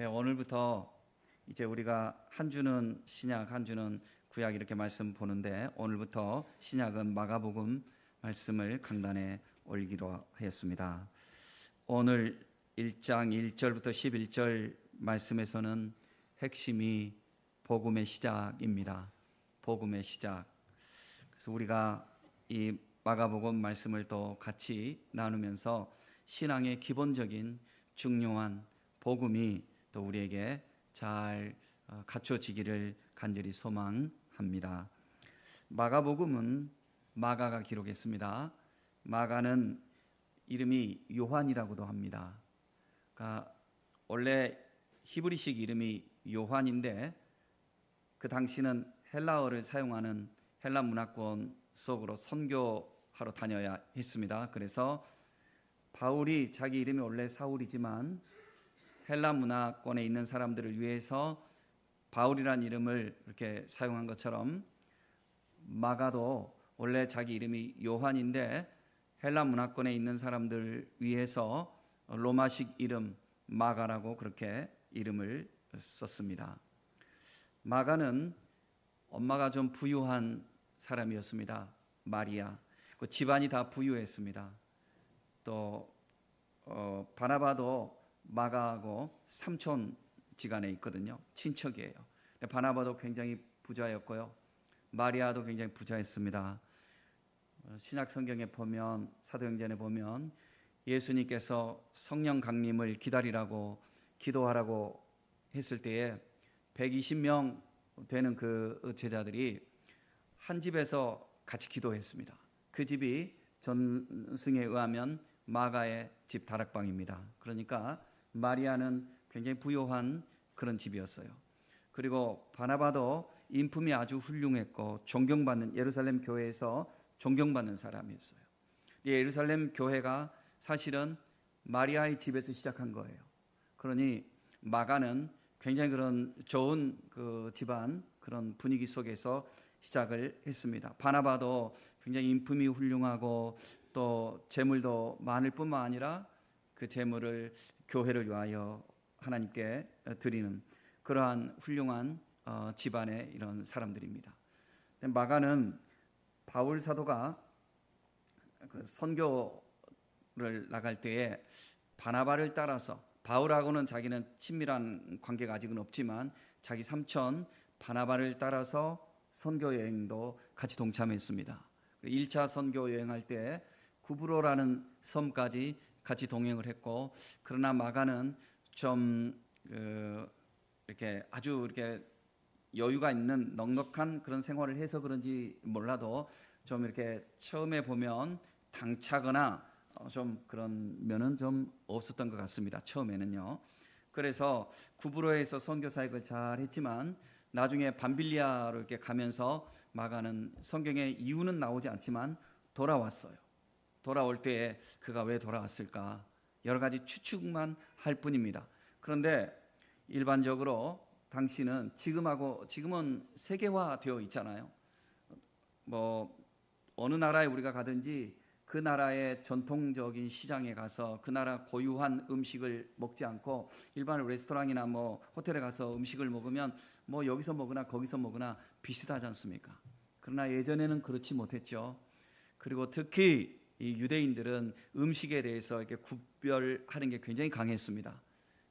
오늘부터 이제 우리가 한 주는 신약, 한 주는 구약 이렇게 말씀 보는데 오늘부터 신약은 마가복음 말씀을 강단에 올리기로 하였습니다. 오늘 1장 1절부터 11절 말씀에서는 핵심이 복음의 시작입니다. 복음의 시작. 그래서 우리가 이 마가복음 말씀을 또 같이 나누면서 신앙의 기본적인 중요한 복음이 또 우리에게 잘 갖춰지기를 간절히 소망합니다. 마가복음은 마가가 기록했습니다. 마가는 이름이 요한이라고도 합니다. 그러니까 원래 히브리식 이름이 요한인데 그 당시는 헬라어를 사용하는 헬라 문화권 속으로 선교하러 다녀야 했습니다. 그래서 바울이 자기 이름이 원래 사울이지만 헬라 문화권에 있는 사람들을 위해서 바울이라는 이름을 이렇게 사용한 것처럼 마가도 원래 자기 이름이 요한인데 헬라 문화권에 있는 사람들을 위해서 로마식 이름 마가라고 그렇게 이름을 썼습니다. 마가는 엄마가 좀 부유한 사람이었습니다. 마리아. 그 집안이 다 부유했습니다. 또 바나바도 마가하고 삼촌지간에 있거든요. 친척이에요. 바나바도 굉장히 부자였고요. 마리아도 굉장히 부자였습니다. 신약 성경에 보면 사도행전에 보면 예수님께서 성령 강림을 기다리라고 기도하라고 했을 때에 120명 되는 그 제자들이 한 집에서 같이 기도했습니다. 그 집이 전승에 의하면 마가의 집 다락방입니다. 그러니까 마리아는 굉장히 부유한 그런 집이었어요. 그리고 바나바도 인품이 아주 훌륭했고 존경받는 예루살렘 교회에서 존경받는 사람이었어요. 예루살렘 교회가 사실은 마리아의 집에서 시작한 거예요. 그러니 마가는 굉장히 그런 좋은 그 집안 그런 분위기 속에서 시작을 했습니다. 바나바도 굉장히 인품이 훌륭하고 또 재물도 많을 뿐만 아니라 그 재물을 교회를 위하여 하나님께 드리는 그러한 훌륭한 집안의 이런 사람들입니다. 마가는 바울 사도가 그 선교를 나갈 때에 바나바를 따라서 바울하고는 자기는 친밀한 관계가 아직은 없지만 자기 삼촌 바나바를 따라서 선교 여행도 같이 동참했습니다. 1차 선교 여행할 때 구브로라는 섬까지 같이 동행을 했고 그러나 마가는 좀 이렇게 아주 이렇게 여유가 있는 넉넉한 그런 생활을 해서 그런지 몰라도 좀 이렇게 처음에 보면 당차거나 좀 그런 면은 좀 없었던 것 같습니다. 처음에는요. 그래서 구브로에서 선교 사역을 잘 했지만 나중에 밤빌리아로 이렇게 가면서 마가는 성경에 이유는 나오지 않지만 돌아왔어요. 돌아올 때에 그가 왜 돌아왔을까? 여러 가지 추측만 할 뿐입니다. 그런데 일반적으로 당시는 지금은 세계화되어 있잖아요. 뭐 어느 나라에 우리가 가든지 그 나라의 전통적인 시장에 가서 그 나라 고유한 음식을 먹지 않고 일반 레스토랑이나 뭐 호텔에 가서 음식을 먹으면 뭐 여기서 먹으나 거기서 먹으나 비슷하지 않습니까? 그러나 예전에는 그렇지 못했죠. 그리고 특히 이 유대인들은 음식에 대해서 이렇게 구별하는 게 굉장히 강했습니다.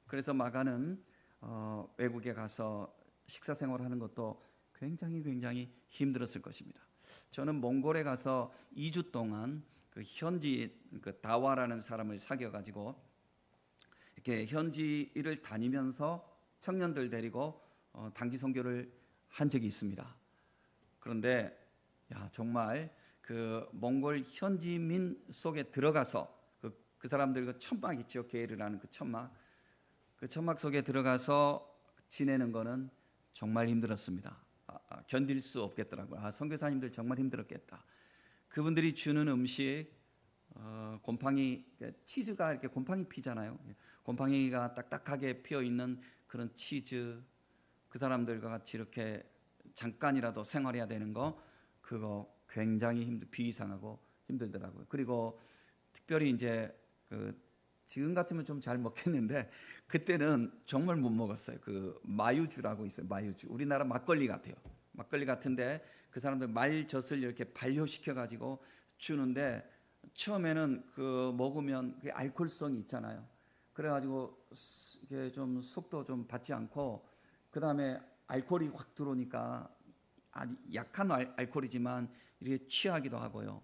그래서 마가는 외국에 가서 식사 생활하는 것도 굉장히 힘들었을 것입니다. 저는 몽골에 가서 2주 동안 그 현지 그 다와라는 사람을 사귀어 가지고 이렇게 현지를 다니면서 청년들 데리고 단기 선교를 한 적이 있습니다. 그런데 정말 그 몽골 현지민 속에 들어가서 그 사람들 그 천막 있죠. 게르라는 그 천막 속에 들어가서 지내는 거는 정말 힘들었습니다. 견딜 수 없겠더라고요. 선교사님들 정말 힘들었겠다. 그분들이 주는 음식 곰팡이 치즈가 이렇게 곰팡이 피잖아요. 곰팡이가 딱딱하게 피어 있는 그런 치즈 그 사람들과 같이 이렇게 잠깐이라도 생활해야 되는 거 그거 굉장히 비이상하고 힘들더라고요. 그리고 특별히 이제 그 지금 같으면 좀 잘 먹겠는데 그때는 정말 못 먹었어요. 그 마유주라고 있어요. 마유주. 우리나라 막걸리 같아요. 막걸리 같은데 그 사람들 말젓을 이렇게 발효시켜 가지고 주는데 처음에는 그 먹으면 그 알코올성이 있잖아요. 그래가지고 이게 좀 속도 좀 받지 않고 그 다음에 알코올이 확 들어오니까 아주 약한 알코올이지만 이렇게 취하기도 하고요.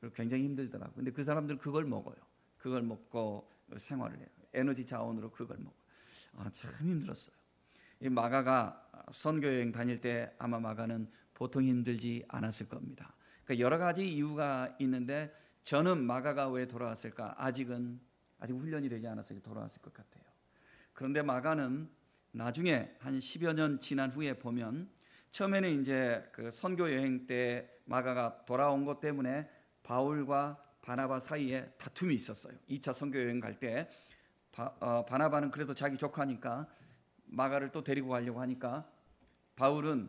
그리고 굉장히 힘들더라고요. 근데 그 사람들은 그걸 먹어요. 그걸 먹고 생활을 해요. 에너지 자원으로 그걸 먹어요. 참 힘들었어요. 이 마가가 선교 여행 다닐 때 아마 마가는 보통 힘들지 않았을 겁니다. 그러니까 여러 가지 이유가 있는데 저는 마가가 왜 돌아왔을까? 아직 훈련이 되지 않아서 돌아왔을 것 같아요. 그런데 마가는 나중에 한 10여 년 지난 후에 보면 처음에는 이제 그 선교 여행 때 마가가 돌아온 것 때문에 바울과 바나바 사이에 다툼이 있었어요. 2차 선교 여행 갈 때 바나바는 그래도 자기 조카니까 마가를 또 데리고 가려고 하니까 바울은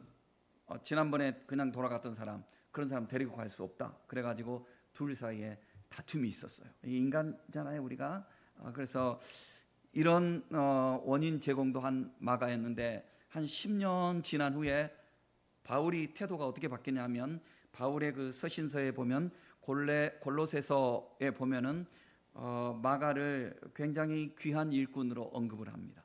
지난번에 그냥 돌아갔던 사람 그런 사람 데리고 갈 수 없다. 그래가지고 둘 사이에 다툼이 있었어요. 인간잖아요 우리가. 그래서 이런 원인 제공도 한 마가였는데 한 10년 지난 후에 바울이 태도가 어떻게 바뀌냐면 바울의 그 서신서에 보면 골로새서에 보면은 마가를 굉장히 귀한 일꾼으로 언급을 합니다.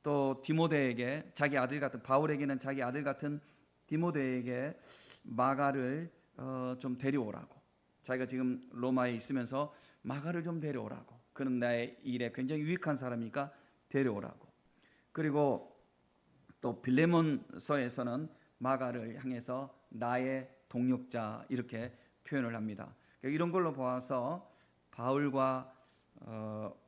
또 디모데에게 자기 아들 같은 바울에게는 자기 아들 같은 디모데에게 마가를 좀 데려오라고 자기가 지금 로마에 있으면서 마가를 좀 데려오라고 그는 나의 일에 굉장히 유익한 사람이니까 데려오라고 그리고 또 빌레몬서에서는 마가를 향해서 나의 동력자 이렇게 표현을 합니다. 이런 걸로 보아서 바울과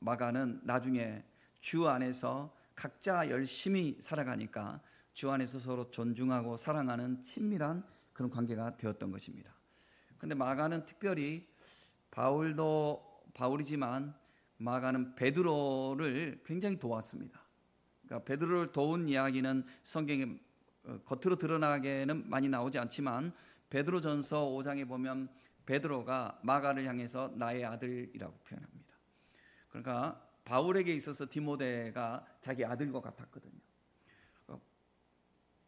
마가는 나중에 주 안에서 각자 열심히 살아가니까 주 안에서 서로 존중하고 사랑하는 친밀한 그런 관계가 되었던 것입니다. 그런데 마가는 특별히 바울도 바울이지만 마가는 베드로를 굉장히 도왔습니다. 그러니까 베드로를 도운 이야기는 성경에 겉으로 드러나게는 많이 나오지 않지만 베드로전서 5장에 보면 베드로가 마가를 향해서 나의 아들이라고 표현합니다. 그러니까 바울에게 있어서 디모데가 자기 아들과 같았거든요.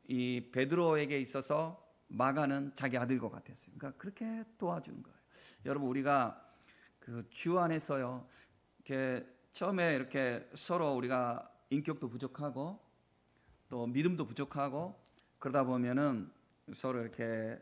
이 베드로에게 있어서 마가는 자기 아들과 같았어요. 그러니까 그렇게 도와주는 거예요. 여러분 우리가 그 주 안에서요, 이렇게 처음에 이렇게 서로 우리가 인격도 부족하고 또 믿음도 부족하고 그러다 보면은 서로 이렇게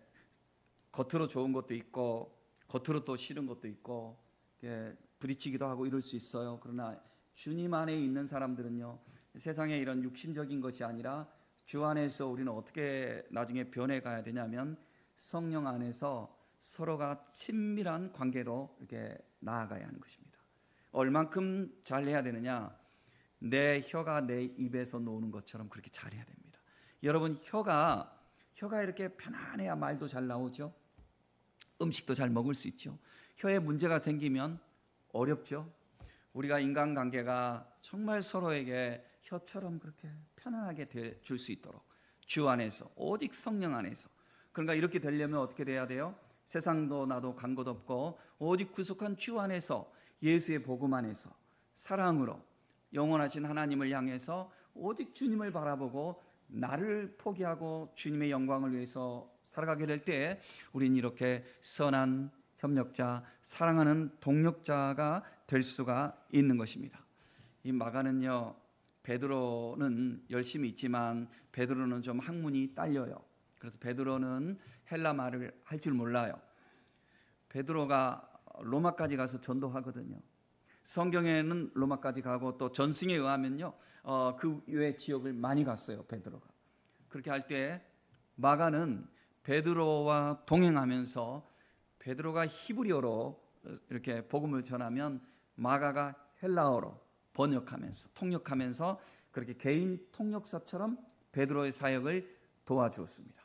겉으로 좋은 것도 있고 겉으로 또 싫은 것도 있고 이렇게 부딪히기도 하고 이럴 수 있어요. 그러나 주님 안에 있는 사람들은요, 세상에 이런 육신적인 것이 아니라 주 안에서 우리는 어떻게 나중에 변해가야 되냐면 성령 안에서 서로가 친밀한 관계로 이렇게 나아가야 하는 것입니다. 얼만큼 잘해야 되느냐? 내 혀가 내 입에서 나오는 것처럼 그렇게 잘해야 됩니다. 여러분 혀가 이렇게 편안해야 말도 잘 나오죠. 음식도 잘 먹을 수 있죠. 혀에 문제가 생기면 어렵죠. 우리가 인간관계가 정말 서로에게 혀처럼 그렇게 편안하게 줄 수 있도록 주 안에서 오직 성령 안에서 그러니까 이렇게 되려면 어떻게 돼야 돼요? 세상도 나도 간 것 없고 오직 구속한 주 안에서 예수의 복음 안에서 사랑으로 영원하신 하나님을 향해서 오직 주님을 바라보고 나를 포기하고 주님의 영광을 위해서 살아가게 될 때 우린 이렇게 선한 협력자, 사랑하는 동력자가 될 수가 있는 것입니다. 이 마가는요, 베드로는 열심히 있지만 베드로는 좀 학문이 딸려요. 그래서 베드로는 헬라 말을 할 줄 몰라요. 베드로가 로마까지 가서 전도하거든요. 성경에는 로마까지 가고 또 전승에 의하면요, 그 외 지역을 많이 갔어요. 베드로가. 그렇게 할 때 마가는 베드로와 동행하면서 베드로가 히브리어로 이렇게 복음을 전하면 마가가 헬라어로 번역하면서 통역하면서 그렇게 개인 통역사처럼 베드로의 사역을 도와주었습니다.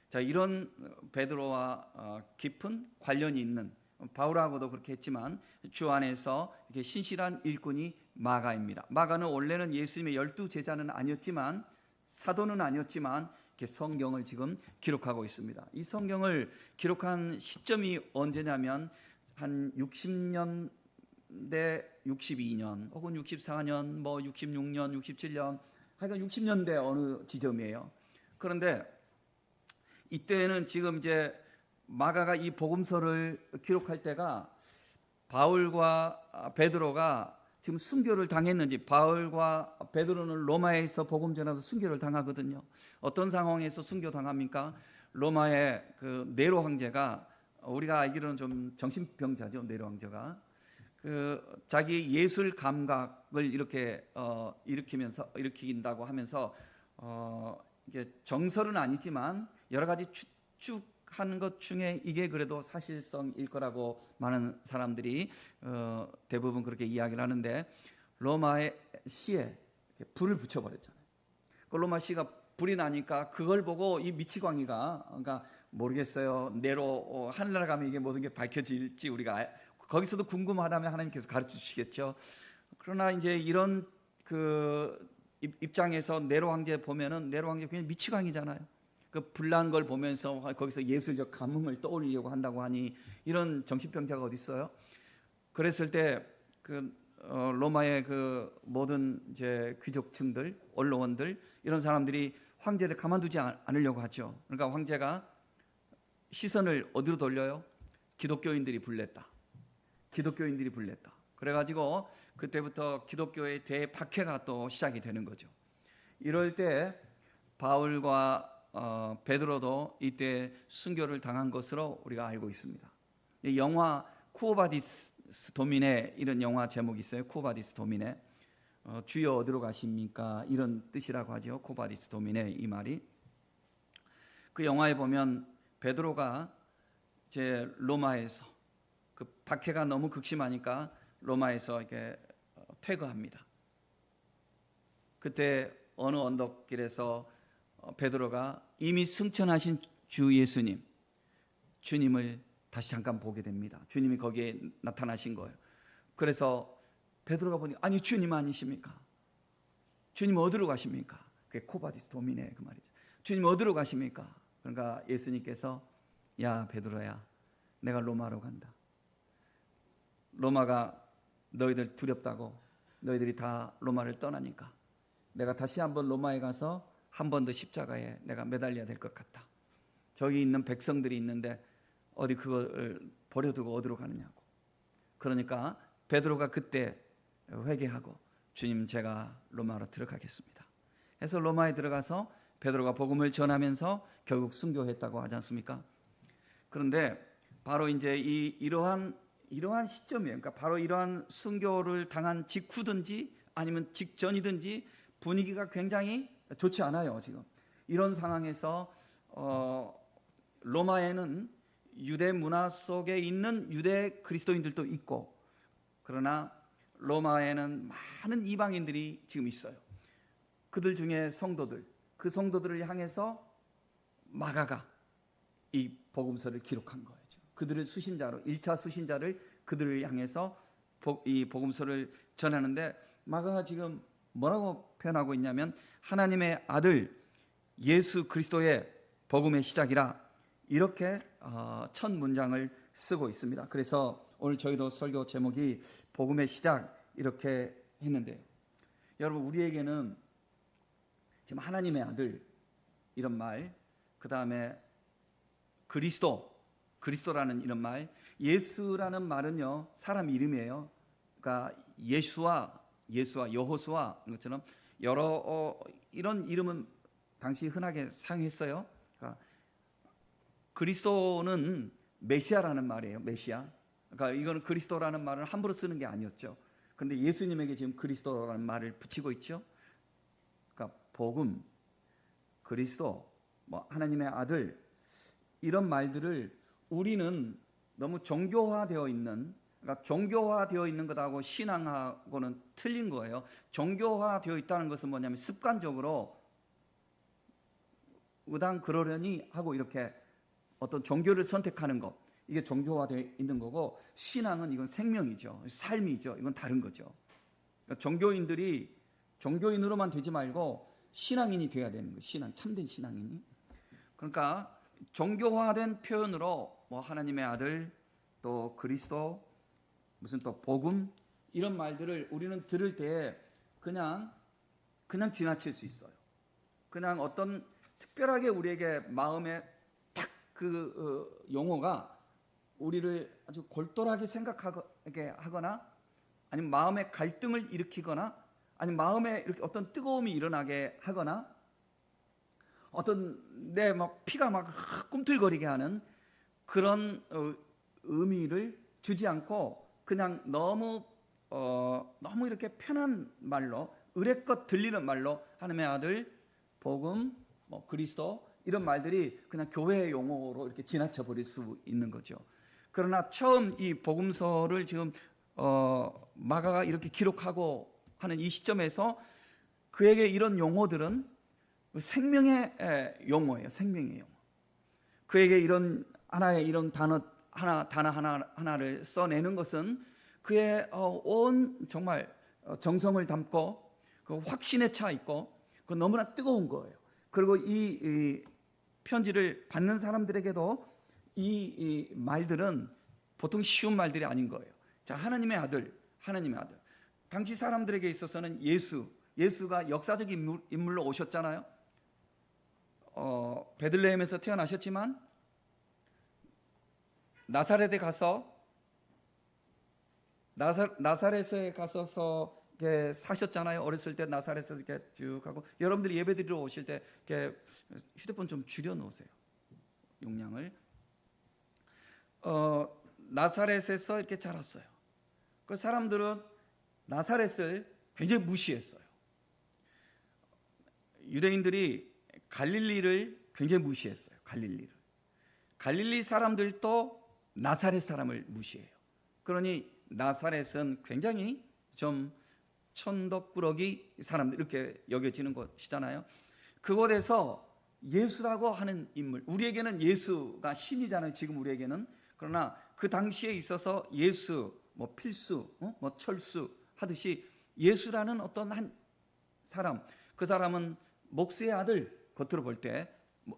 자, 이런 베드로와 깊은 관련이 있는 바울하고도 그렇게 했지만 주 안에서 이렇게 신실한 일꾼이 마가입니다. 마가는 원래는 예수님의 12제자는 아니었지만 사도는 아니었지만 이렇게 성경을 지금 기록하고 있습니다. 이 성경을 기록한 시점이 언제냐면 한 60년 60년대 62년 혹은 64년 뭐 66년 67년 하여간 60년대 어느 지점이에요. 그런데 이때는 지금 이제 마가가 이 복음서를 기록할 때가 바울과 베드로가 지금 순교를 당했는지, 바울과 베드로는 로마에서 복음 전하서 순교를 당하거든요. 어떤 상황에서 순교 당합니까? 로마의 그 네로 황제가, 우리가 알기로는 좀 정신병자죠. 네로 황제가 그 자기 예술 감각을 이렇게 일으킨다고 하면서 이게 정설은 아니지만 여러 가지 추측하는 것 중에 이게 그래도 사실성일 거라고 많은 사람들이 대부분 그렇게 이야기를 하는데, 로마의 시에 불을 붙여버렸잖아요. 그 로마 시가 불이 나니까 그걸 보고 이 미치광이가, 그러니까 모르겠어요. 내로 하늘나라 가면 이게 모든 게 밝혀질지 우리가 거기서도 궁금하다면 하나님께서 가르쳐 주시겠죠. 그러나 이제 이런 그 입장에서 네로 황제 보면은, 네로 황제 그냥 미치광이잖아요. 그 불난 걸 보면서 거기서 예술적 감흥을 떠올리려고 한다고 하니 이런 정신병자가 어디 있어요? 그랬을 때 그 로마의 그 모든 이제 귀족층들, 언론들 이런 사람들이 황제를 가만두지 않으려고 하죠. 그러니까 황제가 시선을 어디로 돌려요? 기독교인들이 불냈다. 기독교인들이 불냈다. 그래가지고 그때부터 기독교의 대박해가 또 시작이 되는 거죠. 이럴 때 바울과 베드로도 이때 순교를 당한 것으로 우리가 알고 있습니다. 영화 쿠오바디스 도미네, 이런 영화 제목이 있어요. 쿠오바디스 도미네, 주여 어디로 가십니까? 이런 뜻이라고 하죠. 쿠오바디스 도미네, 이 말이. 그 영화에 보면 베드로가 이제 로마에서 그 박해가 너무 극심하니까 로마에서 이렇게 퇴거합니다. 그때 어느 언덕길에서 베드로가 이미 승천하신 주 예수님, 주님을 다시 잠깐 보게 됩니다. 주님이 거기에 나타나신 거예요. 그래서 베드로가 보니, 아니 주님 아니십니까? 주님 어디로 가십니까? 그게 코바디스 도미네 그 말이죠. 주님 어디로 가십니까? 그러니까 예수님께서, 야 베드로야, 내가 로마로 간다. 로마가 너희들 두렵다고, 너희들이 다 로마를 떠나니까 내가 다시 한번 로마에 가서 한 번 더 십자가에 내가 매달려야 될 것 같다. 저기 있는 백성들이 있는데 어디 그걸 버려두고 어디로 가느냐고. 그러니까 베드로가 그때 회개하고, 주님 제가 로마로 들어가겠습니다 해서 로마에 들어가서 베드로가 복음을 전하면서 결국 순교했다고 하지 않습니까? 그런데 바로 이제 이러한 시점이에요. 그러니까 바로 이러한 순교를 당한 직후든지 아니면 직전이든지 분위기가 굉장히 좋지 않아요. 지금 이런 상황에서 로마에는 유대 문화 속에 있는 유대 그리스도인들도 있고, 그러나 로마에는 많은 이방인들이 지금 있어요. 그들 중에 성도들, 그 성도들을 향해서 마가가 이 복음서를 기록한 거예요. 그들을 수신자로, 1차 수신자를 그들을 향해서 이 복음서를 전하는데, 마가가 지금 뭐라고 표현하고 있냐면, 하나님의 아들 예수 그리스도의 복음의 시작이라, 이렇게 첫 문장을 쓰고 있습니다. 그래서 오늘 저희도 설교 제목이 복음의 시작 이렇게 했는데, 여러분 우리에게는 지금 하나님의 아들 이런 말, 그 다음에 그리스도라는 이런 말, 예수라는 말은요 사람 이름이에요. 그러니까 예수와 여호수아 것처럼 여러 이런 이름은 당시 흔하게 사용했어요. 그러니까 그리스도는 메시아라는 말이에요. 메시아. 그러니까 이거는 그리스도라는 말을 함부로 쓰는 게 아니었죠. 그런데 예수님에게 지금 그리스도라는 말을 붙이고 있죠. 그러니까 복음, 그리스도, 뭐 하나님의 아들, 이런 말들을 우리는 너무 종교화되어 있는, 그러니까 종교화되어 있는 것하고 신앙하고는 틀린 거예요. 종교화되어 있다는 것은 뭐냐면 습관적으로 의당 그러려니 하고 이렇게 어떤 종교를 선택하는 것, 이게 종교화되어 있는 거고, 신앙은 이건 생명이죠. 삶이죠. 이건 다른 거죠. 그러니까 종교인들이 종교인으로만 되지 말고 신앙인이 돼야 되는 거예요. 신앙, 참된 신앙인이. 그러니까 종교화된 표현으로 뭐 하나님의 아들, 또 그리스도, 무슨 또 복음, 이런 말들을 우리는 들을 때 그냥 지나칠 수 있어요. 그냥 어떤 특별하게 우리에게 마음에 딱 그 용어가 우리를 아주 골똘하게 생각하게 하거나, 아니면 마음의 갈등을 일으키거나, 아니면 마음에 이렇게 어떤 뜨거움이 일어나게 하거나, 어떤 내 막 피가 막 꿈틀거리게 하는 그런 의미를 주지 않고, 그냥 너무 이렇게 편한 말로, 의례껏 들리는 말로 하나님의 아들, 복음, 그리스도, 이런 말들이 그냥 교회의 용어로 이렇게 지나쳐 버릴 수 있는 거죠. 그러나 처음 이 복음서를 지금 마가가 이렇게 기록하고 하는 이 시점에서 그에게 이런 용어들은 생명의 용어예요. 생명의 용어. 그에게 이런 하나의 이런 단어 하나를 써내는 것은 그의 온 정말 정성을 담고 그 확신에 차 있고 그 너무나 뜨거운 거예요. 그리고 이 편지를 받는 사람들에게도 이 말들은 보통 쉬운 말들이 아닌 거예요. 자, 하나님의 아들. 당시 사람들에게 있어서는 예수가 역사적 인물로 오셨잖아요. 베들레헴에서 태어나셨지만 나사렛에 가서 나사렛에 가서서 이렇게 사셨잖아요. 어렸을 때 나사렛에서 이렇게 쭉 하고, 여러분들이 예배드리러 오실 때 이렇게 휴대폰 좀 줄여 놓으세요. 용량을. 나사렛에서 이렇게 자랐어요. 그 사람들은 나사렛을 굉장히 무시했어요. 유대인들이 갈릴리를 굉장히 무시했어요. 갈릴리 사람들도 나사렛 사람을 무시해요. 그러니 나사렛은 굉장히 좀 천덕꾸러기 사람들 이렇게 여겨지는 곳이잖아요. 그곳에서 예수라고 하는 인물, 우리에게는 예수가 신이잖아요. 지금 우리에게는. 그러나 그 당시에 있어서 예수, 필수, 철수 하듯이 예수라는 어떤 한 사람, 그 사람은 목수의 아들, 겉으로 볼 때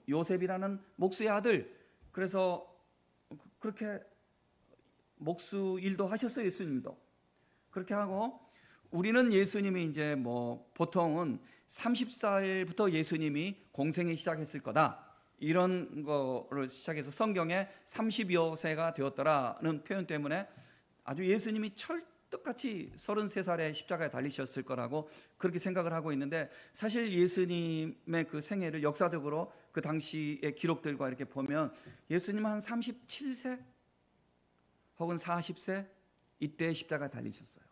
요셉이라는 목수의 아들. 그래서 그렇게 목수 일도 하셨어요. 예수님도 그렇게 하고, 우리는 예수님이 이제 보통은 30살부터 예수님이 공생이 시작했을 거다, 이런 거를 시작해서 성경에 30여 세가 되었더라는 표현 때문에 아주 예수님이 철떡같이 33살에 십자가에 달리셨을 거라고 그렇게 생각을 하고 있는데, 사실 예수님의 그 생애를 역사적으로 그 당시의 기록들과 이렇게 보면 예수님은 한 37세 혹은 40세 이때 십자가에 달리셨어요.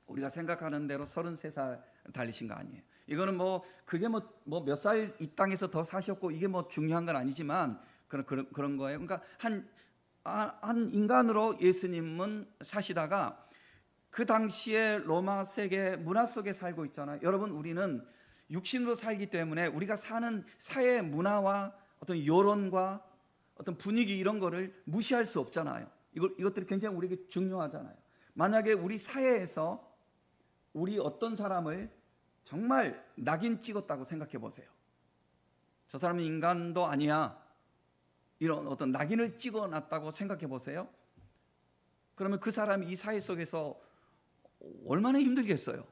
우리가 생각하는 대로 33살 달리신 거 아니에요. 이거는 그게 몇 살 이 땅에서 더 사셨고 이게 중요한 건 아니지만 그런 거예요. 그러니까 한 인간으로 예수님은 사시다가 그 당시에 로마 세계 문화 속에 살고 있잖아요. 여러분, 우리는 육신으로 살기 때문에 우리가 사는 사회 문화와 어떤 여론과 어떤 분위기 이런 거를 무시할 수 없잖아요. 이것들이 굉장히 우리에게 중요하잖아요. 만약에 우리 사회에서 우리 어떤 사람을 정말 낙인 찍었다고 생각해 보세요. 저 사람은 인간도 아니야, 이런 어떤 낙인을 찍어놨다고 생각해 보세요. 그러면 그 사람이 이 사회 속에서 얼마나 힘들겠어요.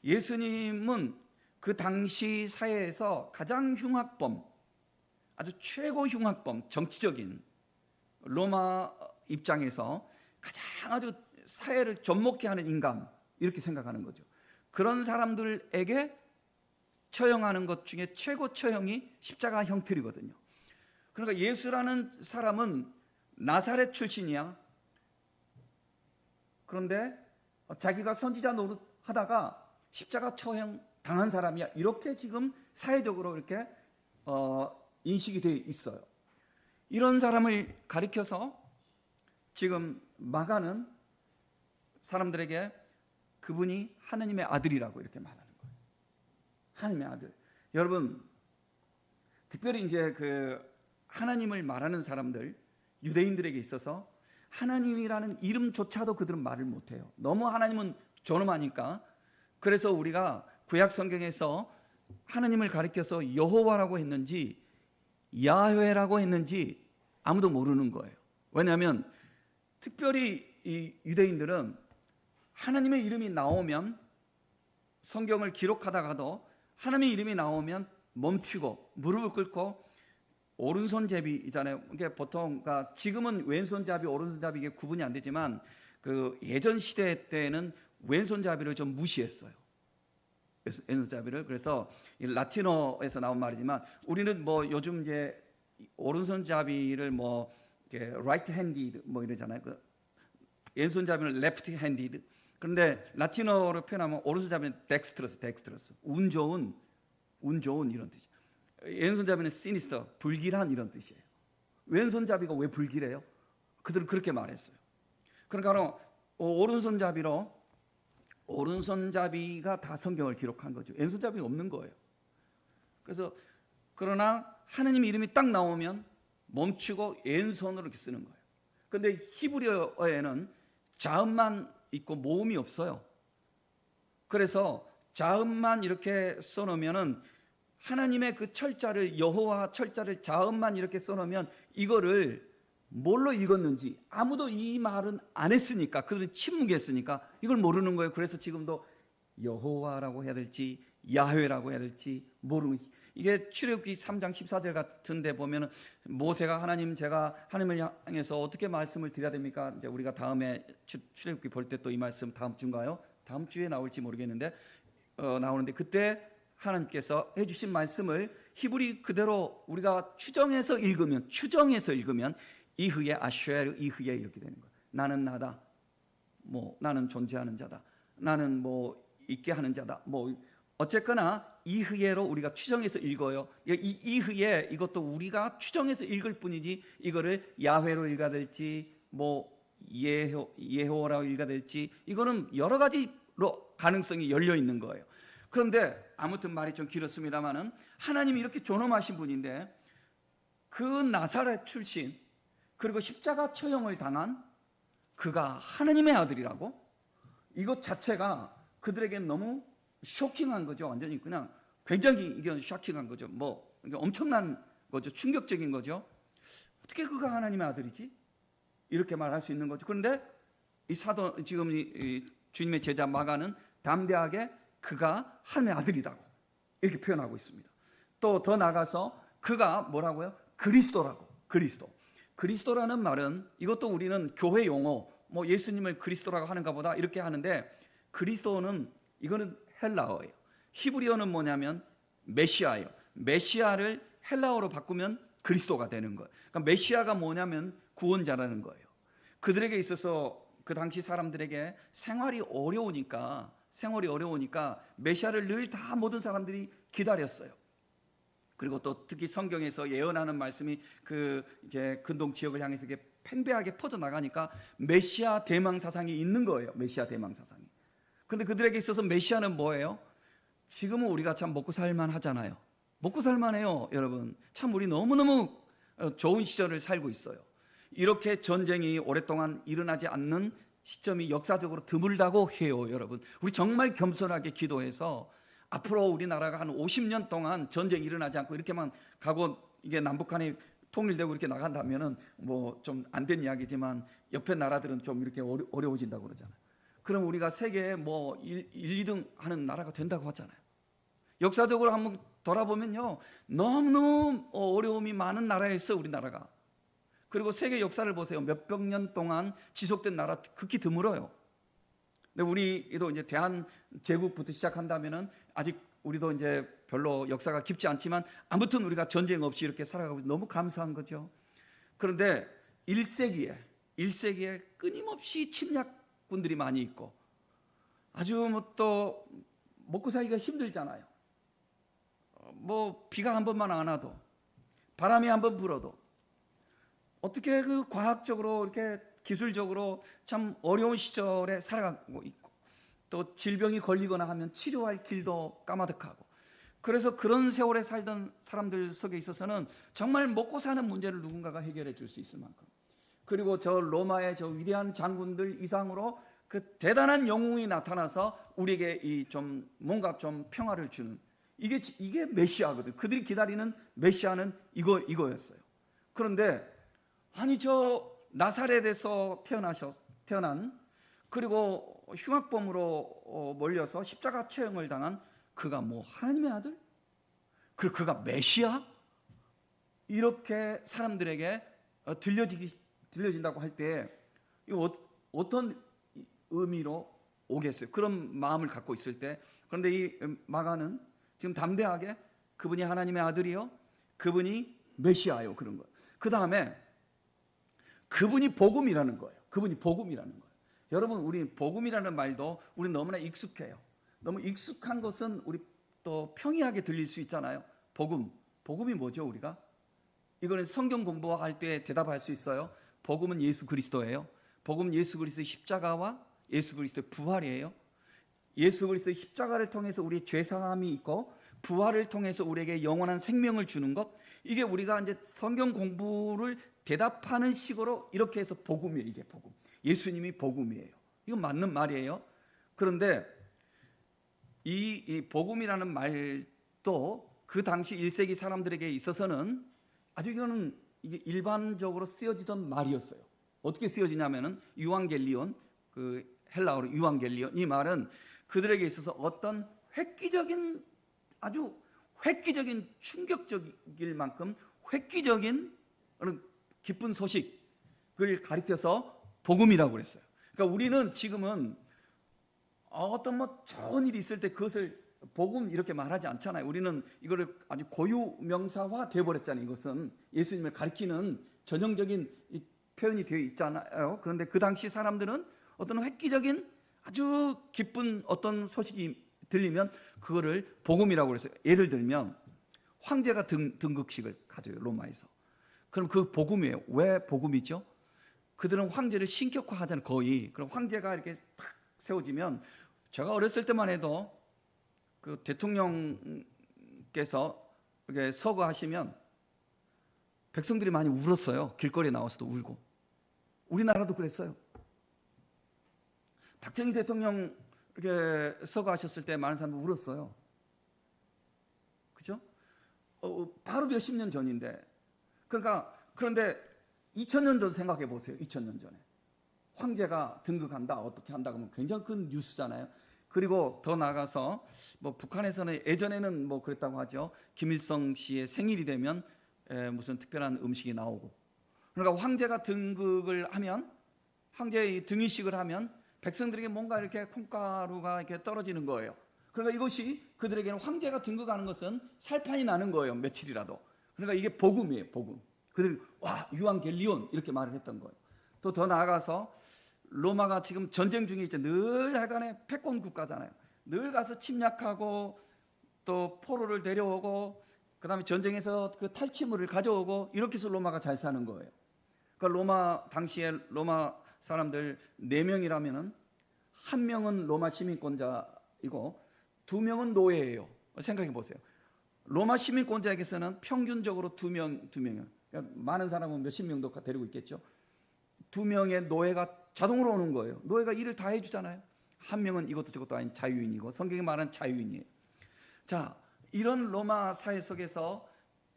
예수님은 그 당시 사회에서 가장 흉악범, 아주 최고 흉악범, 정치적인 로마 입장에서 가장 아주 사회를 접목케 하는 인간, 이렇게 생각하는 거죠. 그런 사람들에게 처형하는 것 중에 최고 처형이 십자가 형틀이거든요. 그러니까 예수라는 사람은 나사렛 출신이야. 그런데 자기가 선지자 노릇 하다가 십자가 처형 당한 사람이야. 이렇게 지금 사회적으로 이렇게 인식이 되어 있어요. 이런 사람을 가리켜서 지금 마가는 사람들에게 그분이 하나님의 아들이라고 이렇게 말하는 거예요. 하나님의 아들. 여러분, 특별히 이제 그 하나님을 말하는 사람들, 유대인들에게 있어서 하나님이라는 이름조차도 그들은 말을 못해요. 너무 하나님은 존엄하니까. 그래서 우리가 구약 성경에서 하나님을 가리켜서 여호와라고 했는지 야훼라고 했는지 아무도 모르는 거예요. 왜냐하면 특별히 이 유대인들은 하나님의 이름이 나오면, 성경을 기록하다가도 하나님의 이름이 나오면 멈추고 무릎을 꿇고 오른손잡이잖아요. 이게 보통, 그러니까 지금은 왼손잡이, 오른손잡이 이게 구분이 안 되지만 그 예전 시대 때는 왼손잡이를 좀 무시했어요. 왼손잡이를. 그래서 라틴어에서 나온 말이지만 우리는 뭐 요즘 이제 오른손잡이를 뭐 right handed 뭐 이러잖아요. 그 왼손잡이는 left handed. 그런데 라틴어로 표현하면 오른손잡이는 dexterous, 운 좋은 이런 뜻이에요. 왼손잡이는 sinister, 불길한 이런 뜻이에요. 왼손잡이가 왜 불길해요? 그들은 그렇게 말했어요. 그러니까 오른손잡이가 다 성경을 기록한 거죠. 왼손잡이가 없는 거예요. 그래서 그러나 하나님 이름이 딱 나오면 멈추고 왼손으로 이렇게 쓰는 거예요. 그런데 히브리어에는 자음만 있고 모음이 없어요. 그래서 자음만 이렇게 써놓으면은 하나님의 그 철자를, 여호와 철자를 자음만 이렇게 써놓으면 이거를 뭘로 읽었는지 아무도 이 말은 안 했으니까, 그들은 침묵했으니까 이걸 모르는 거예요. 그래서 지금도 여호와라고 해야 될지 야훼라고 해야 될지 모르는, 이게 출애굽기 3장 14절 같은 데 보면 모세가 제가 하나님을 향해서 어떻게 말씀을 드려야 됩니까? 이제 우리가 다음에 출애굽기 볼 때 또 이 말씀 다음 주인가요? 다음 주에 나올지 모르겠는데 나오는데, 그때 하나님께서 해주신 말씀을 히브리 그대로 우리가 추정해서 읽으면 이흐에 아쉐르 이흐에 이렇게 되는 거예요. 나는 나다, 뭐 나는 존재하는 자다, 나는 뭐 있게 하는 자다, 뭐 어쨌거나 이흐에로 우리가 추정해서 읽어요. 이 이흐에, 이것도 우리가 추정해서 읽을 뿐이지 이거를 야훼로 읽어야 될지 뭐 예호라고 읽어야 될지 이거는 여러 가지로 가능성이 열려 있는 거예요. 그런데 아무튼 말이 좀 길었습니다만은 하나님이 이렇게 존엄하신 분인데 그 나사렛 출신, 그리고 십자가 처형을 당한 그가 하나님의 아들이라고? 이것 자체가 그들에겐 너무 쇼킹한 거죠. 완전히 그냥 굉장히 이게 쇼킹한 거죠. 뭐 엄청난 거죠. 충격적인 거죠. 어떻게 그가 하나님의 아들이지? 이렇게 말할 수 있는 거죠. 그런데 이 사도, 지금 이 주님의 제자 마가는 담대하게 그가 하나님의 아들이라고 이렇게 표현하고 있습니다. 또 더 나가서 그가 뭐라고요? 그리스도라고. 그리스도라는 말은, 이것도 우리는 교회 용어, 뭐 예수님을 그리스도라고 하는가 보다 이렇게 하는데, 그리스도는 이거는 헬라어예요. 히브리어는 뭐냐면 메시아예요. 메시아를 헬라어로 바꾸면 그리스도가 되는 거예요. 그러니까 메시아가 뭐냐면 구원자라는 거예요. 그들에게 있어서, 그 당시 사람들에게 생활이 어려우니까 메시아를 늘 다 모든 사람들이 기다렸어요. 그리고 또 특히 성경에서 예언하는 말씀이 그 이제 근동 지역을 향해서 이게 팽배하게 퍼져 나가니까 메시아 대망 사상이 있는 거예요. 메시아 대망 사상이. 그런데 그들에게 있어서 메시아는 뭐예요? 지금은 우리가 참 먹고 살만 하잖아요. 먹고 살만해요, 여러분. 참 우리 너무너무 좋은 시절을 살고 있어요. 이렇게 전쟁이 오랫동안 일어나지 않는 시점이 역사적으로 드물다고 해요, 여러분. 우리 정말 겸손하게 기도해서 앞으로 우리나라가 한 50년 동안 전쟁이 일어나지 않고 이렇게만 가고 이게 남북한이 통일되고 이렇게 나간다면은 뭐 좀 안 된 이야기지만 옆에 나라들은 좀 이렇게 어려워진다고 그러잖아요. 그럼 우리가 세계에 뭐 1, 2등 하는 나라가 된다고 하잖아요. 역사적으로 한번 돌아보면요, 너무너무 어려움이 많은 나라였어요, 우리나라가. 그리고 세계 역사를 보세요. 몇백 년 동안 지속된 나라 극히 드물어요. 근데 우리도 이제 대한 제국부터 시작한다면은 아직 우리도 이제 별로 역사가 깊지 않지만 아무튼 우리가 전쟁 없이 이렇게 살아가고 너무 감사한 거죠. 그런데 1세기에 끊임없이 침략군들이 많이 있고 아주 뭐 또 먹고 살기가 힘들잖아요. 뭐 비가 한 번만 안 와도, 바람이 한 번 불어도 어떻게 그 과학적으로 이렇게 기술적으로 참 어려운 시절에 살아가고 있고, 또 질병이 걸리거나 하면 치료할 길도 까마득하고, 그래서 그런 세월에 살던 사람들 속에 있어서는 정말 먹고 사는 문제를 누군가가 해결해 줄 수 있을 만큼, 그리고 저 로마의 저 위대한 장군들 이상으로 그 대단한 영웅이 나타나서 우리에게 이 좀 뭔가 좀 평화를 주는, 이게 메시아거든. 그들이 기다리는 메시아는 이거였어요. 그런데 아니 저 나사렛에서 태어난 그리고 흉악범으로 몰려서 십자가 처형을 당한 그가 뭐 하나님의 아들? 그리고 그가 메시아? 이렇게 사람들에게 들려진다고 할 때 어떤 의미로 오겠어요? 그런 마음을 갖고 있을 때. 그런데 이 마가는 지금 담대하게 그분이 하나님의 아들이요, 그분이 메시아요, 그런 거예요. 그 다음에 그분이 복음이라는 거예요. 그분이 복음이라는 거예요. 여러분, 우리 복음이라는 말도 우리 너무나 익숙해요. 너무 익숙한 것은 우리 또 평이하게 들릴 수 있잖아요. 복음이 뭐죠? 우리가 이거는 성경 공부할 때 대답할 수 있어요. 복음은 예수 그리스도예요. 복음은 예수 그리스도의 십자가와 예수 그리스도의 부활이에요. 예수 그리스도의 십자가를 통해서 우리의 죄사함이 있고 부활을 통해서 우리에게 영원한 생명을 주는 것, 이게 우리가 이제 성경 공부를 대답하는 식으로 이렇게 해서 복음이에요. 이게 복음. 예수님이 복음이에요. 이건 맞는 말이에요. 그런데 이 복음이라는 말도 그 당시 1세기 사람들에게 있어서는 아주 이거는 이게 일반적으로 쓰여지던 말이었어요. 어떻게 쓰여지냐면은 유앙겔리온, 그 헬라어로 유앙겔리온, 이 말은 그들에게 있어서 어떤 획기적인, 아주 획기적인, 충격적일 만큼 획기적인 기쁜 소식을 가리켜서 복음이라고 그랬어요. 그러니까 우리는 지금은 어떤 뭐 좋은 일이 있을 때 그것을 복음 이렇게 말하지 않잖아요. 우리는 이거를 아주 고유 명사화 되어 버렸잖아요. 이것은 예수님을 가리키는 전형적인 표현이 되어 있잖아요. 그런데 그 당시 사람들은 어떤 획기적인 아주 기쁜 어떤 소식이 들리면 그거를 복음이라고 그랬어요. 예를 들면 황제가 등극식을 가져요, 로마에서. 그럼 그 복음이에요. 왜 복음이죠? 그들은 황제를 신격화하잖아요, 거의. 그럼 황제가 이렇게 탁 세워지면, 제가 어렸을 때만 해도 그 대통령께서 이렇게 서거하시면 백성들이 많이 울었어요. 길거리에 나와서도 울고. 우리나라도 그랬어요. 박정희 대통령 이렇게 서거하셨을 때 많은 사람들이 울었어요. 그죠? 바로 몇십 년 전인데. 그런데 2000년 전 생각해 보세요. 2000년 전에 황제가 등극한다, 어떻게 한다 그러면 굉장히 큰 뉴스잖아요. 그리고 더 나아가서 뭐 북한에서는 예전에는 뭐 그랬다고 하죠. 김일성 씨의 생일이 되면 무슨 특별한 음식이 나오고. 그러니까 황제가 등극을 하면, 황제의 등이식을 하면 백성들에게 뭔가 이렇게 콩가루가 이렇게 떨어지는 거예요. 그러니까 이것이 그들에게는 황제가 등극하는 것은 살판이 나는 거예요. 며칠이라도. 그러니까 이게 복음이에요. 복음. 그들이 와, 유앙겔리온 이렇게 말을 했던 거예요. 또 더 나아가서 로마가 지금 전쟁 중에 있죠. 늘 하여간에 패권 국가잖아요. 늘 가서 침략하고 또 포로를 데려오고 그다음에 전쟁에서 그 탈취물을 가져오고, 이렇게 해서 로마가 잘 사는 거예요. 그러니까 당시에 로마 사람들 4명이라면은 1명은 로마 시민권자이고 2명은 노예예요. 생각해 보세요. 로마 시민권자에게서는 평균적으로 2명이요. 그러니까 많은 사람은 몇십 명도 데리고 있겠죠. 2명의 노예가 자동으로 오는 거예요. 노예가 일을 다 해주잖아요. 1명은 이것도 저것도 아닌 자유인이고, 성경이 말하는 자유인이에요. 자, 이런 로마 사회 속에서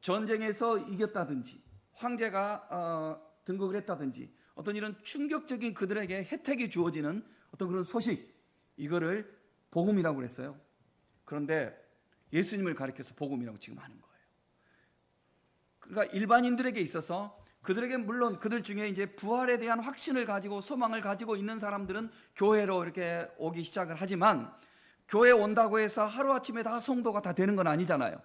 전쟁에서 이겼다든지 황제가 등극을 했다든지 어떤 이런 충격적인 그들에게 혜택이 주어지는 어떤 그런 소식, 이거를 복음이라고 그랬어요. 그런데 예수님을 가리켜서 복음이라고 지금 하는 거예요. 그러니까 일반인들에게 있어서, 그들에게 물론 그들 중에 이제 부활에 대한 확신을 가지고 소망을 가지고 있는 사람들은 교회로 이렇게 오기 시작을 하지만, 교회 온다고 해서 하루아침에 다 성도가 다 되는 건 아니잖아요.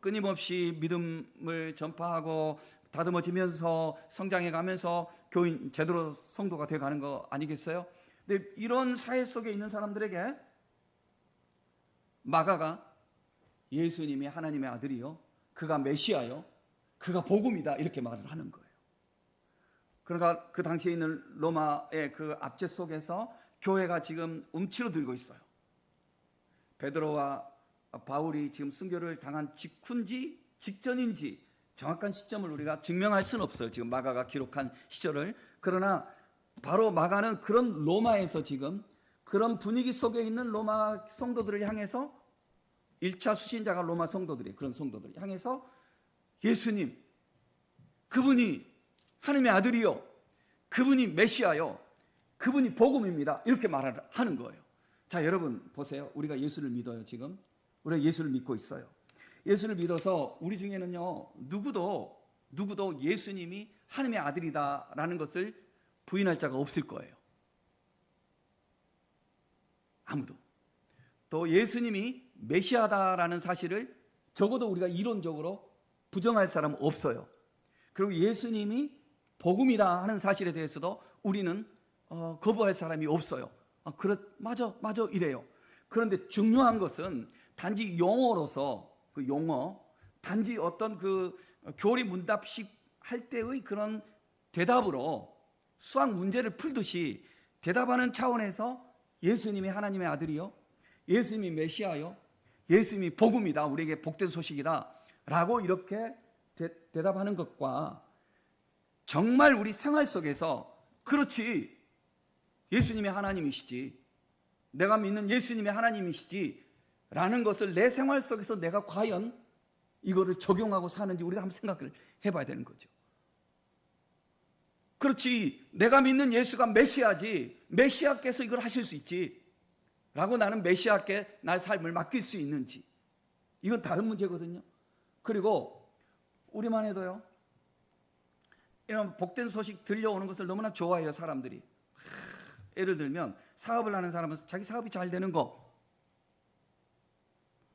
끊임없이 믿음을 전파하고 다듬어지면서 성장해 가면서 교인 제대로 성도가 돼 가는 거 아니겠어요? 근데 이런 사회 속에 있는 사람들에게 마가가 예수님이 하나님의 아들이요, 그가 메시아요, 그가 복음이다, 이렇게 말을 하는 거예요. 그러니까 그 당시에 있는 로마의 그 압제 속에서 교회가 지금 움츠러들고 있어요. 베드로와 바울이 지금 순교를 당한 직후인지 직전인지 정확한 시점을 우리가 증명할 수는 없어요. 지금 마가가 기록한 시절을. 그러나 바로 마가는 그런 로마에서, 지금 그런 분위기 속에 있는 로마 성도들을 향해서, 1차 수신자가 로마 성도들이, 그런 성도들을 향해서 예수님, 그분이 하나님의 아들이요, 그분이 메시아요, 그분이 복음입니다, 이렇게 말하는 거예요. 자, 여러분 보세요. 우리가 예수를 믿어요. 지금 우리가 예수를 믿고 있어요. 예수를 믿어서 우리 중에는요, 누구도 예수님이 하나님의 아들이다라는 것을 부인할 자가 없을 거예요. 아무도. 또 예수님이 메시아다라는 사실을 적어도 우리가 이론적으로 부정할 사람은 없어요. 그리고 예수님이 복음이다 하는 사실에 대해서도 우리는 거부할 사람이 없어요. 맞아 이래요. 그런데 중요한 것은 단지 용어로서 그 용어, 단지 어떤 그 교리 문답식 할 때의 그런 대답으로 수학 문제를 풀듯이 대답하는 차원에서 예수님이 하나님의 아들이요, 예수님이 메시아요, 예수님이 복음이다, 우리에게 복된 소식이다 라고 이렇게 대답하는 것과 정말 우리 생활 속에서 그렇지, 예수님이 하나님이시지, 내가 믿는 예수님이 하나님이시지 라는 것을 내 생활 속에서 내가 과연 이거를 적용하고 사는지 우리가 한번 생각을 해봐야 되는 거죠. 그렇지, 내가 믿는 예수가 메시아지, 메시아께서 이걸 하실 수 있지 라고 나는 메시아께 나의 삶을 맡길 수 있는지, 이건 다른 문제거든요. 그리고 우리만 해도요, 이런 복된 소식 들려오는 것을 너무나 좋아해요, 사람들이. 예를 들면 사업을 하는 사람은 자기 사업이 잘 되는 거,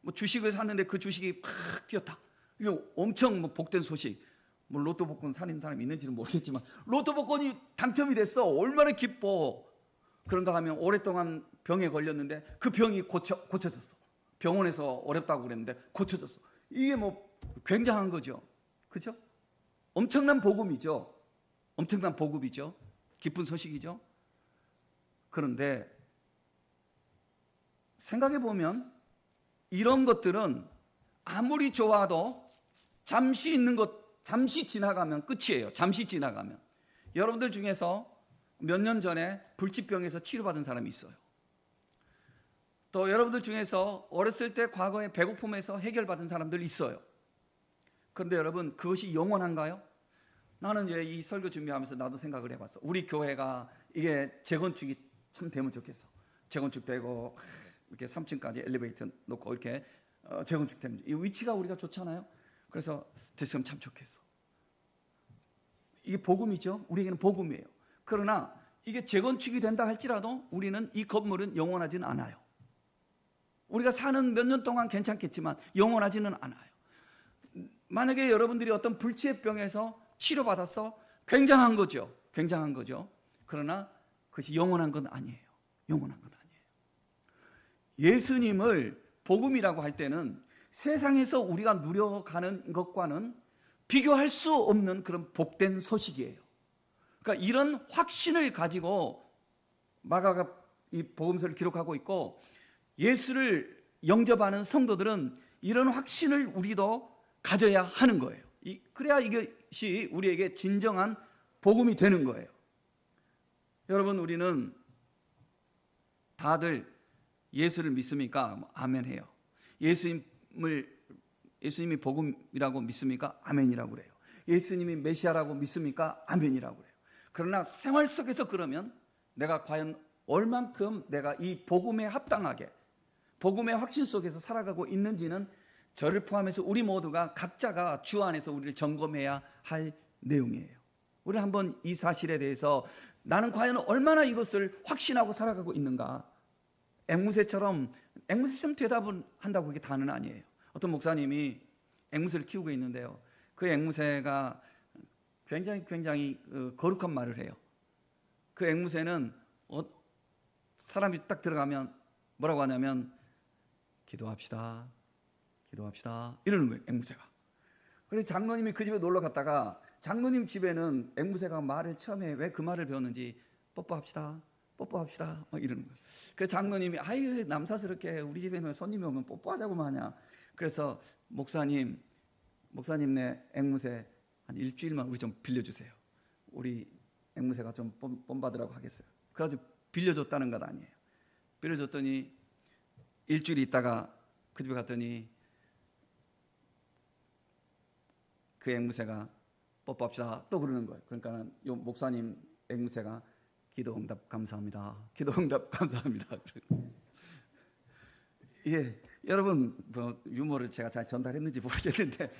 뭐 주식을 샀는데 그 주식이 팍 뛰었다, 이거 엄청 뭐 복된 소식. 뭐 로또 복권 사는 사람이 있는지는 모르겠지만 로또 복권이 당첨이 됐어, 얼마나 기뻐. 그런가 하면 오랫동안 병에 걸렸는데 그 병이 고쳐졌어. 병원에서 어렵다고 그랬는데 고쳐졌어. 이게 뭐 굉장한 거죠, 그렇죠? 엄청난 복음이죠. 엄청난 복음이죠. 기쁜 소식이죠. 그런데 생각해 보면 이런 것들은 아무리 좋아도 잠시 있는 것, 잠시 지나가면 끝이에요. 잠시 지나가면. 여러분들 중에서 몇 년 전에 불치병에서 치료받은 사람이 있어요. 또 여러분들 중에서 어렸을 때 과거에 배고픔에서 해결받은 사람들 있어요. 그런데 여러분, 그것이 영원한가요? 나는 이제 이 설교 준비하면서 나도 생각을 해봤어. 우리 교회가 이게 재건축이 참 되면 좋겠어. 재건축되고 이렇게 3층까지 엘리베이터 놓고 이렇게 재건축되면, 이 위치가 우리가 좋잖아요. 그래서 됐으면 참 좋겠어. 이게 복음이죠. 우리에게는 복음이에요. 그러나 이게 재건축이 된다 할지라도 우리는 이 건물은 영원하지는 않아요. 우리가 사는 몇 년 동안 괜찮겠지만 영원하지는 않아요. 만약에 여러분들이 어떤 불치의 병에서 치료받아서 굉장한 거죠. 굉장한 거죠. 그러나 그것이 영원한 건 아니에요. 영원한 건 아니에요. 예수님을 복음이라고 할 때는 세상에서 우리가 누려가는 것과는 비교할 수 없는 그런 복된 소식이에요. 그러니까 이런 확신을 가지고 마가가 이 복음서를 기록하고 있고, 예수를 영접하는 성도들은 이런 확신을 우리도 가져야 하는 거예요. 그래야 이것이 우리에게 진정한 복음이 되는 거예요. 여러분, 우리는 다들 예수를 믿습니까? 아멘 해요. 예수님이 복음이라고 믿습니까? 아멘이라고 그래요. 예수님이 메시아라고 믿습니까? 아멘이라고 그래요. 그러나 생활 속에서 그러면 내가 과연 얼만큼 내가 이 복음에 합당하게, 복음의 확신 속에서 살아가고 있는지는 저를 포함해서 우리 모두가 각자가 주 안에서 우리를 점검해야 할 내용이에요. 우리 한번 이 사실에 대해서 나는 과연 얼마나 이것을 확신하고 살아가고 있는가. 앵무새처럼 대답을 한다고 그게 다는 아니에요. 어떤 목사님이 앵무새를 키우고 있는데요, 그 앵무새가 굉장히 거룩한 말을 해요. 그 앵무새는 사람이 딱 들어가면 뭐라고 하냐면 기도합시다 이러는 거예요, 앵무새가. 그래서 장로님이 그 집에 놀러 갔다가 장로님 집에는 앵무새가 말을 처음에 왜 그 말을 배웠는지 뽀뽀합시다 막 이러는 거예요. 그래서 장로님이 아유 남사스럽게 우리 집에는 손님이 오면 뽀뽀하자고만 하냐. 그래서 목사님네 앵무새 한 일주일만 우리 좀 빌려주세요. 우리 앵무새가 좀 본받으라고 하겠어요. 그래가지고 빌려줬다는 것 아니에요. 빌려줬더니 일주일 있다가 그 집에 갔더니 그 앵무새가 뽀뽀합시다 또 그러는 거예요. 그러니까 요 목사님 앵무새가 기도응답 감사합니다. 기도응답 감사합니다. 예, 여러분 뭐 유머를 제가 잘 전달했는지 모르겠는데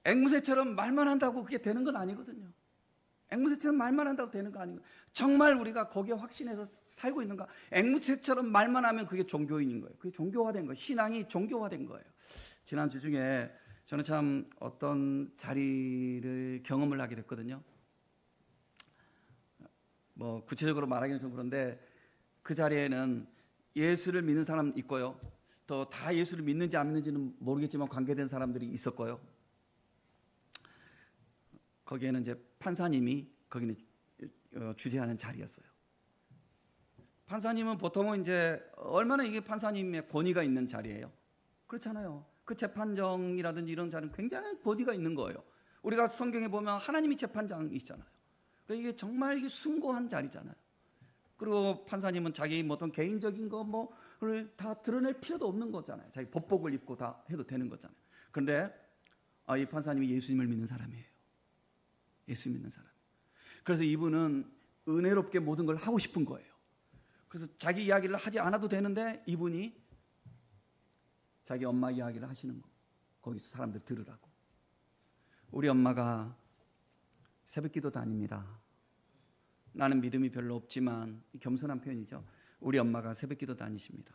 앵무새처럼 말만 한다고 그게 되는 건 아니거든요. 앵무새처럼 말만 한다고 되는 거 아니고 정말 우리가 거기에 확신해서 살고 있는가? 앵무새처럼 말만 하면 그게 종교인인 거예요. 그게 종교화된 거예요. 신앙이 종교화된 거예요. 지난주 중에 저는 참 어떤 자리를 경험을 하게 됐거든요. 뭐 구체적으로 말하기는 좀 그런데 그 자리에는 예수를 믿는 사람 있고요. 또 다 예수를 믿는지 안 믿는지는 모르겠지만 관계된 사람들이 있었고요. 거기에는 이제 판사님이 거기는 주재하는 자리였어요. 판사님은 보통은 이제 얼마나 이게 판사님의 권위가 있는 자리예요. 그렇잖아요. 그 재판정이라든지 이런 자리는 굉장히 권위가 있는 거예요. 우리가 성경에 보면 하나님이 재판장이시잖아요. 그러니까 이게 정말 이게 숭고한 자리잖아요. 그리고 판사님은 자기 어떤 개인적인 거 뭐를 다 드러낼 필요도 없는 거잖아요. 자기 법복을 입고 다 해도 되는 거잖아요. 그런데 이 판사님이 예수님을 믿는 사람이에요. 예수 믿는 사람. 그래서 이분은 은혜롭게 모든 걸 하고 싶은 거예요. 그래서 자기 이야기를 하지 않아도 되는데 이분이 자기 엄마 이야기를 하시는 거. 거기서 사람들 들으라고. 우리 엄마가 새벽기도 다닙니다. 나는 믿음이 별로 없지만 겸손한 표현이죠. 우리 엄마가 새벽기도 다니십니다.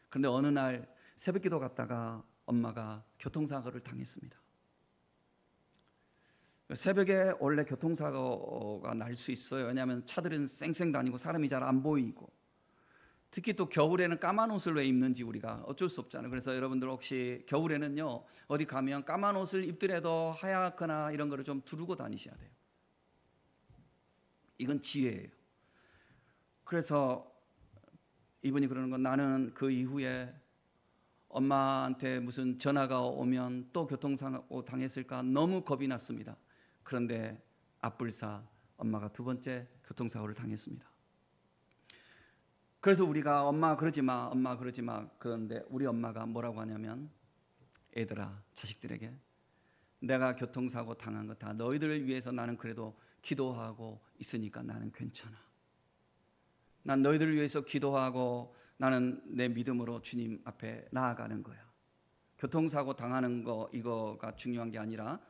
그런데 어느 날 새벽기도 갔다가 엄마가 교통사고를 당했습니다. 새벽에 원래 교통사고가 날 수 있어요. 왜냐하면 차들은 쌩쌩 다니고 사람이 잘 안 보이고 특히 또 겨울에는 까만 옷을 왜 입는지 우리가 어쩔 수 없잖아요. 그래서 여러분들 혹시 겨울에는요 어디 가면 까만 옷을 입더라도 하얗거나 이런 거를 좀 두르고 다니셔야 돼요. 이건 지혜예요. 그래서 이분이 그러는 건 나는 그 이후에 엄마한테 무슨 전화가 오면 또 교통사고 당했을까 너무 겁이 났습니다. 그런데 앞불사 엄마가 두 번째 교통사고를 당했습니다. 그래서 우리가 엄마 그러지 마, 엄마 그러지 마. 그런데 우리 엄마가 뭐라고 하냐면 애들아, 자식들에게 내가 교통사고 당한 거 다 너희들을 위해서 나는 그래도 기도하고 있으니까 나는 괜찮아. 난 너희들을 위해서 기도하고 나는 내 믿음으로 주님 앞에 나아가는 거야. 교통사고 당하는 거 이거가 중요한 게 아니라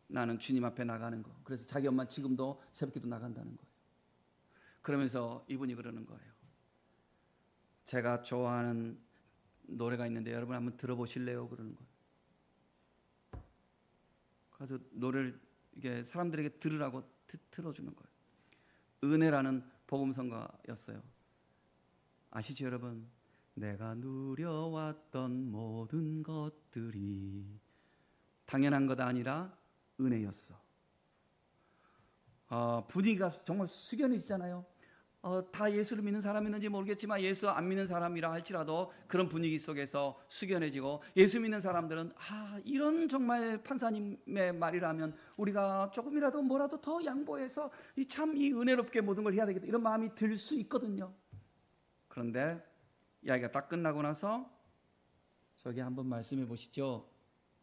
나는 주님 앞에 나가는 거. 그래서 자기 엄마 지금도 새벽기도 나간다는 거예요. 그러면서 이분이 그러는 거예요. 제가 좋아하는 노래가 있는데 여러분 한번 들어보실래요? 그러는 거예요. 그래서 노래를 이게 사람들에게 들으라고 틀어주는 거예요. 은혜라는 복음성가였어요. 아시죠 여러분? 내가 누려왔던 모든 것들이 당연한 것 아니라 은혜였어. 분위기가 정말 숙연해지잖아요. 다 예수를 믿는 사람이 있는지 모르겠지만 예수 안 믿는 사람이라 할지라도 그런 분위기 속에서 숙연해지고 예수 믿는 사람들은 이런 정말 판사님의 말이라면 우리가 조금이라도 뭐라도 더 양보해서 참 이 은혜롭게 모든 걸 해야 되겠다 이런 마음이 들 수 있거든요. 그런데 이야기가 딱 끝나고 나서 저기 한번 말씀해 보시죠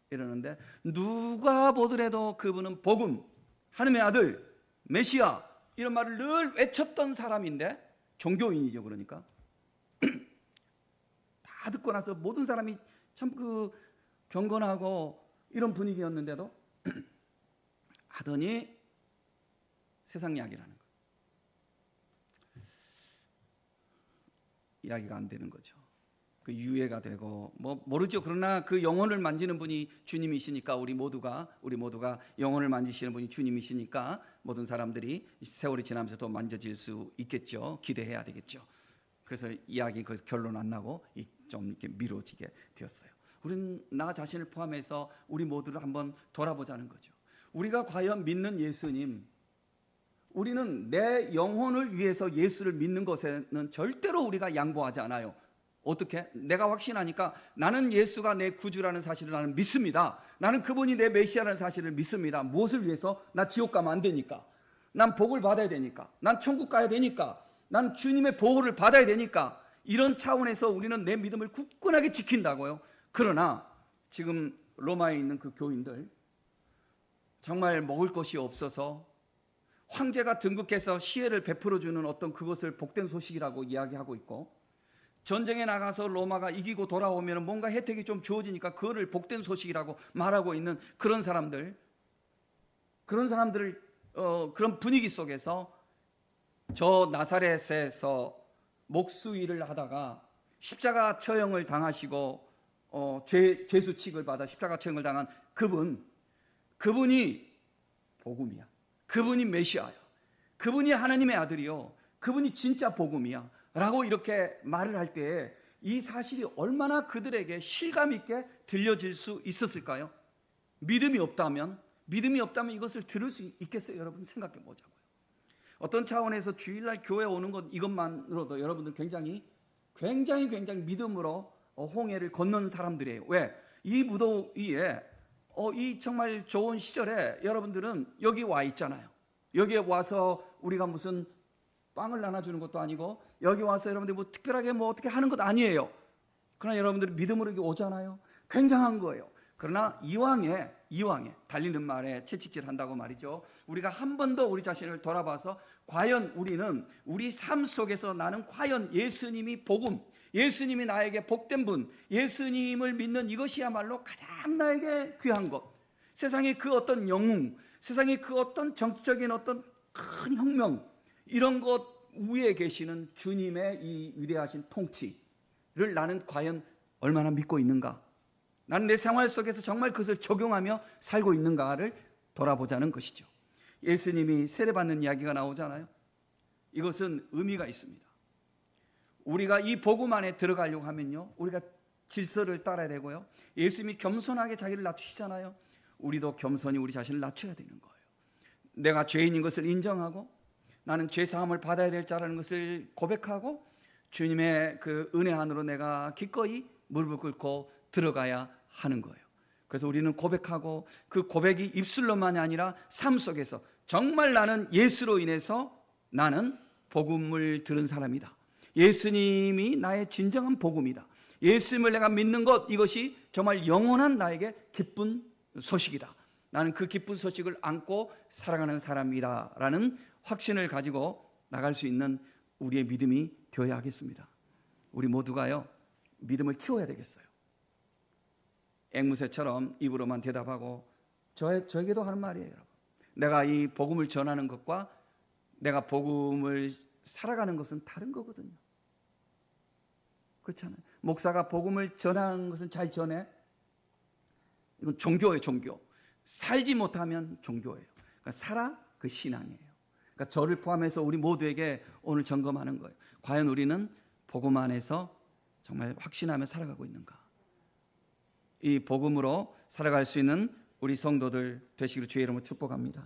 이러는데 누가 보더라도 그분은 복음, 하나님의 아들, 메시아 이런 말을 늘 외쳤던 사람인데 종교인이죠. 그러니까 다 듣고 나서 모든 사람이 참 그 경건하고 이런 분위기였는데도 하더니 세상 이야기를 하는 거예요. 이야기가 안 되는 거죠. 그 유예가 되고 뭐 모르죠. 그러나 그 영혼을 만지는 분이 주님이시니까 우리 모두가 영혼을 만지시는 분이 주님이시니까 모든 사람들이 세월이 지나면서 더 만져질 수 있겠죠. 기대해야 되겠죠. 그래서 이야기 거기서 결론 안 나고 좀 이렇게 미뤄지게 되었어요. 우리는 나 자신을 포함해서 우리 모두를 한번 돌아보자는 거죠. 우리가 과연 믿는 예수님, 우리는 내 영혼을 위해서 예수를 믿는 것에는 절대로 우리가 양보하지 않아요. 어떻게? 내가 확신하니까 나는 예수가 내 구주라는 사실을 나는 믿습니다. 나는 그분이 내 메시아라는 사실을 믿습니다. 무엇을 위해서? 나 지옥 가면 안 되니까. 난 복을 받아야 되니까. 난 천국 가야 되니까. 난 주님의 보호를 받아야 되니까. 이런 차원에서 우리는 내 믿음을 굳건하게 지킨다고요. 그러나 지금 로마에 있는 그 교인들 정말 먹을 것이 없어서 황제가 등극해서 시혜를 베풀어주는 어떤 그것을 복된 소식이라고 이야기하고 있고, 전쟁에 나가서 로마가 이기고 돌아오면 뭔가 혜택이 좀 주어지니까 그거를 복된 소식이라고 말하고 있는 그런 사람들을 그런 분위기 속에서 저 나사렛에서 목수일을 하다가 십자가 처형을 당하시고 죄수칙을 받아 십자가 처형을 당한 그분이 복음이야. 그분이 메시아야. 그분이 하나님의 아들이요. 그분이 진짜 복음이야. 라고 이렇게 말을 할 때 이 사실이 얼마나 그들에게 실감 있게 들려질 수 있었을까요? 믿음이 없다면 이것을 들을 수 있겠어요? 여러분 생각해 보자고요. 어떤 차원에서 주일날 교회 오는 것 이것만으로도 여러분들 굉장히 믿음으로 홍해를 건넌 사람들이에요. 왜? 이 무더위에 이 정말 좋은 시절에 여러분들은 여기 와 있잖아요. 여기에 와서 우리가 무슨 빵을 나눠주는 것도 아니고 여기 와서 여러분들 뭐 특별하게 뭐 어떻게 하는 것 아니에요. 그러나 여러분들이 믿음으로 여기 오잖아요. 굉장한 거예요. 그러나 이왕에 달리는 말에 채찍질 한다고 말이죠. 우리가 한 번 더 우리 자신을 돌아봐서 과연 우리는 우리 삶 속에서 나는 과연 예수님이 복음, 예수님이 나에게 복된 분, 예수님을 믿는 이것이야말로 가장 나에게 귀한 것, 세상의 그 어떤 영웅, 세상의 그 어떤 정치적인 어떤 큰 혁명, 이런 것 위에 계시는 주님의 이 위대하신 통치를 나는 과연 얼마나 믿고 있는가? 나는 내 생활 속에서 정말 그것을 적용하며 살고 있는가를 돌아보자는 것이죠. 예수님이 세례받는 이야기가 나오잖아요. 이것은 의미가 있습니다. 우리가 이 복음 안에 들어가려고 하면요, 우리가 질서를 따라야 되고요. 예수님이 겸손하게 자기를 낮추시잖아요. 우리도 겸손히 우리 자신을 낮춰야 되는 거예요. 내가 죄인인 것을 인정하고 나는 죄 사함을 받아야 될 자라는 것을 고백하고 주님의 그 은혜 안으로 내가 기꺼이 무릎을 꿇고 들어가야 하는 거예요. 그래서 우리는 고백하고 그 고백이 입술로만이 아니라 삶 속에서 정말 나는 예수로 인해서 나는 복음을 들은 사람이다. 예수님이 나의 진정한 복음이다. 예수님을 내가 믿는 것, 이것이 정말 영원한 나에게 기쁜 소식이다. 나는 그 기쁜 소식을 안고 살아가는 사람이다 라는 확신을 가지고 나갈 수 있는 우리의 믿음이 되어야 하겠습니다. 우리 모두가요, 믿음을 키워야 되겠어요. 앵무새처럼 입으로만 대답하고 저에게도 하는 말이에요. 여러분. 내가 이 복음을 전하는 것과 내가 복음을 살아가는 것은 다른 거거든요. 그렇잖아요. 목사가 복음을 전하는 것은 잘 전해. 이건 종교예요, 종교. 살지 못하면 종교예요. 그러니까 살아, 그 신앙이에요. 그러니까 저를 포함해서 우리 모두에게 오늘 점검하는 거예요. 과연 우리는 복음 안에서 정말 확신하며 살아가고 있는가? 이 복음으로 살아갈 수 있는 우리 성도들 되시기를 주의 이름으로 축복합니다.